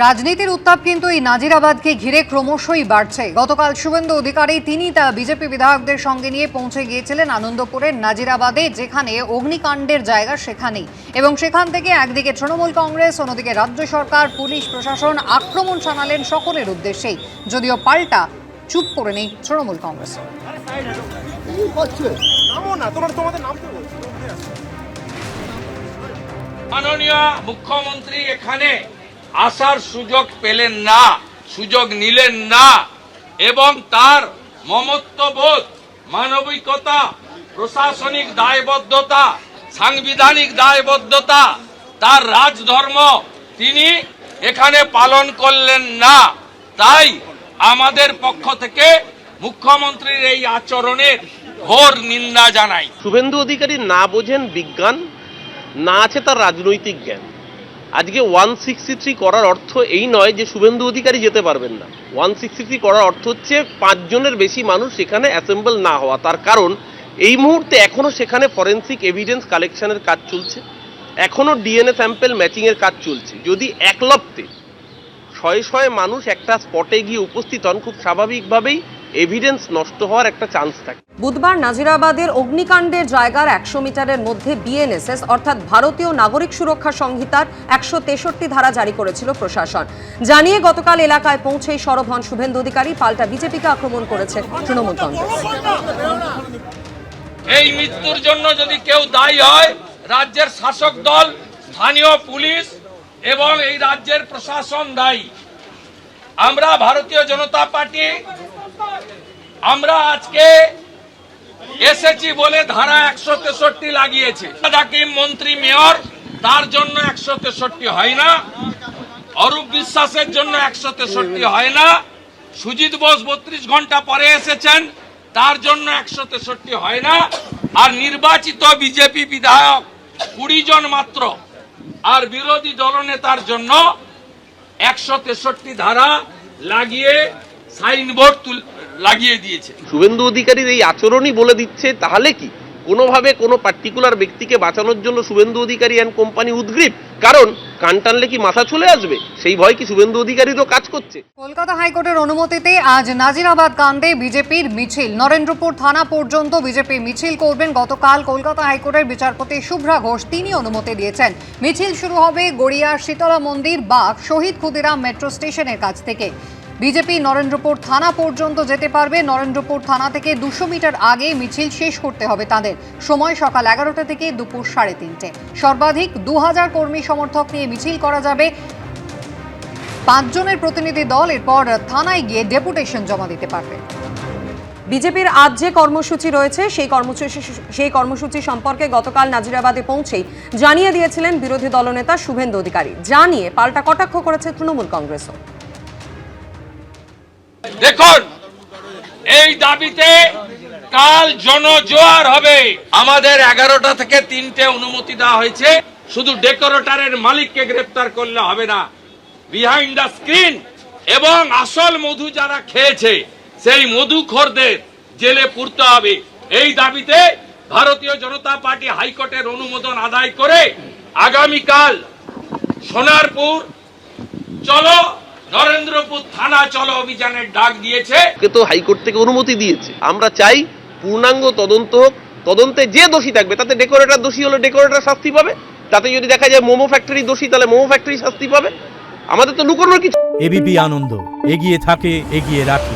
রাজনীতির উত্তাপ কিন্তু এই নাজিরাবাদকে ঘিরে ক্রমশই বাড়ছে। গতকাল শুভেন্দু অধিকারী তিনি তা বিজেপি বিধায়কদের সঙ্গে নিয়ে পৌঁছে গিয়েছিলেন আনন্দপুরের নাজিরাবাদে, যেখানে অগ্নিকাণ্ডের জায়গা সেখানেই, এবং সেখান থেকে একদিকে তৃণমূল কংগ্রেস, অন্যদিকে রাজ্য সরকার, পুলিশ প্রশাসন আক্রমণ শানালেন সকলের উদ্দেশ্যেই, যদিও পাল্টা চুপ করে নেই তৃণমূল কংগ্রেস। মাননীয় মুখ্যমন্ত্রী এখানে আসার সুযোগ পেলেন না, সুযোগ নিলেন না, এবং তার মমত্ববোধ, মানবিকতা, প্রশাসনিক দায়বদ্ধতা, সাংবিধানিক দায়বদ্ধতা, তার রাজধর্ম তিনি এখানে পালন করলেন না। তাই আমাদের পক্ষ থেকে মুখ্যমন্ত্রীর এই আচরণের ঘোর নিন্দা জানাই। শুভেন্দু অধিকারী না বোঝেন বিজ্ঞান, না আছে তার রাজনৈতিক জ্ঞান। আজকে 163 করার অর্থ এই নয় যে শুভেন্দু অধিকারী যেতে পারবেন না। 163 করার অর্থ হচ্ছে 5 জনের বেশি মানুষ সেখানে অ্যাসেম্বল না হওয়া। তার কারণ এই মুহূর্তে এখনো সেখানে ফরেন্সিক এভিডেন্স কালেকশনের কাজ চলছে, এখনো ডিএনএ স্যাম্পল ম্যাচিংয়ের কাজ চলছে। যদি একলপ্তে শয়ে শয়ে মানুষ একটা স্পটে গিয়ে উপস্থিত হন, খুব স্বাভাবিকভাবেই এভিডেন্স নষ্ট হওয়ার একটা চান্স থাকে। বুধবার নাজিরাবাদের অগ্নিকাণ্ডের জায়গার 100 মিটারের মধ্যে বিএনএসএস অর্থাৎ ভারতীয় নাগরিক সুরক্ষা সংহিতার 163 ধারা জারি করেছিল প্রশাসন। জানিয়ে গতকাল এলাকায় পৌঁছেই সরব হন শুভেন্দু অধিকারী। পাল্টা বিজেপিকে আক্রমণ করেছে তৃণমূল কংগ্রেস। এই মৃত্যুর জন্য যদি কেউ দায়ী হয়, রাজ্যের শাসক দল, স্থানীয় পুলিশ এবং এই রাজ্যের প্রশাসন দায়ী। আমরা ভারতীয় জনতা পার্টি আমরা আজকে এসেছি বলে ধারা 163 লাগিয়েছে। হাকিম, মন্ত্রী, মেয়র, তার জন্য 163 হয় না। অরূপ বিশ্বাসের জন্য 163 হয় না। সুজিত বোস 32 ঘন্টা পরে এসেছেন, তার জন্য 163 হয় না। আর নির্বাচিত বিজেপি বিধায়ক 20 জন মাত্র, আর বিরোধী দলনেতার জন্য 163 ধারা লাগিয়ে সাইনবোর্ড লাগিয়ে দিয়েছে। শুভেন্দু অধিকারীর এই আচরণই বলে দিচ্ছে তাহলে কি কোনোভাবে কোনো পার্টিকুলার ব্যক্তিকে বাঁচানোর জন্য শুভেন্দু অধিকারী অ্যান্ড কোম্পানি উদ্গ্রীব? কারণ কান টানলে কি মাথা চলে আসবে, সেই ভয় কি শুভেন্দু অধিকারীরও কাজ করছে? কলকাতা হাইকোর্টের অনুমতিতে আজ নাজিরাবাদ কাণ্ডে বিজেপির মিছিল নরেন্দ্রপুর থানা পর্যন্ত বিজেপি মিছিল করবেন। গতকাল কলকাতা হাইকোর্টের বিচারপতি শুভ্রা ঘোষ তিনি অনুমতি দিয়েছেন। মিছিল শুরু হবে গড়িয়ার শীতলা মন্দির বা শহীদ ক্ষুদিরাম মেট্রো স্টেশনের কাছ থেকে। বিজেপি নরেন্দ্রপুর থানা পর্যন্ত যেতে পারবে। নরেন্দ্রপুর থানা থেকে 200 মিটার আগে মিছিল শেষ করতে হবে তাদের। সময় সকাল 11টা থেকে দুপুর 3:30। সর্বাধিক 2000 কর্মী সমর্থক নিয়ে মিছিল করা যাবে। 5 জনের প্রতিনিধি দল এরপর থানায় গিয়ে ডেপুটেশন জমা দিতে পারবে। বিজেপির আজ যে কর্মসূচি রয়েছে সেই কর্মসূচি সম্পর্কে গতকাল নাজিরাবাদে পৌঁছেই জানিয়ে দিয়েছিলেন বিরোধী দলনেতা শুভেন্দু অধিকারী। জানিয়ে পাল্টা কটাক্ষ করেছে তৃণমূল কংগ্রেসও। দেখুন, এই দাবিতে কাল জনজোয়ার হবে। আমাদের 11টা থেকে 3টে অনুমতি দেওয়া হয়েছে। শুধু ডেকোরেটরের মালিককে গ্রেফতার করলে হবে না, বিহাইন্ড দ্য স্ক্রিন এবং আসল মধু যারা খেয়েছে সেই মধুখোরদের জেলে পুরতে হবে। এই দাবিতে ভারতীয় জনতা পার্টি হাইকোর্টের অনুমোদন আদায় করে আগামীকাল সোনারপুর চলো, নরেন্দ্রপুর থানা চলো অভিযানের ডাক দিয়েছে। তো হাইকোর্ট থেকে অনুমতি দিয়েছে। আমরা চাই পূর্ণাঙ্গ তদন্ত হোক। তদন্তে যে দোষী থাকবে, তাতে ডেকোরেটর দোষী হলে ডেকোরেটর শাস্তি পাবে, তাতে যদি দেখা যায় মোমো ফ্যাক্টরি দোষী তাহলে মোমো ফ্যাক্টরি শাস্তি পাবে। আমাদের তো লুকোনোর কিছু। এবিপি আনন্দ এগিয়ে থাকে, এগিয়ে রাখে।